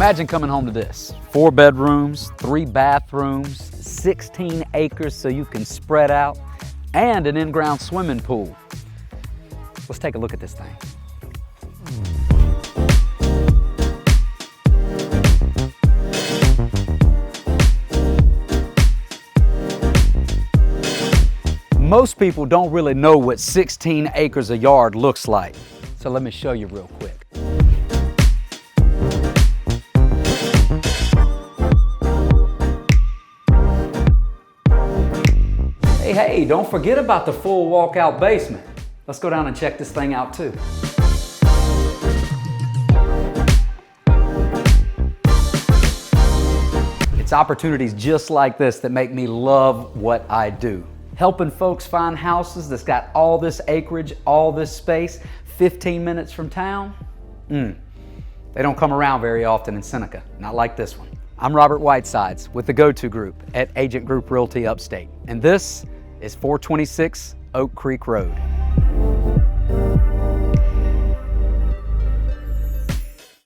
Imagine coming home to this. 4 bedrooms, 3 bathrooms, 16 acres so you can spread out, and an in-ground swimming pool. Let's take a look at this thing. Most people don't really know what 16 acres a yard looks like. So let me show you real quick. Hey, don't forget about the full walkout basement. Let's go down and check this thing out too. It's opportunities just like this that make me love what I do. Helping folks find houses that's got all this acreage, all this space, 15 minutes from town. They don't come around very often in Seneca, not like this one. I'm Robert Whitesides with the Go-To Group at Agent Group Realty Upstate, and this is 426 Oak Creek Road.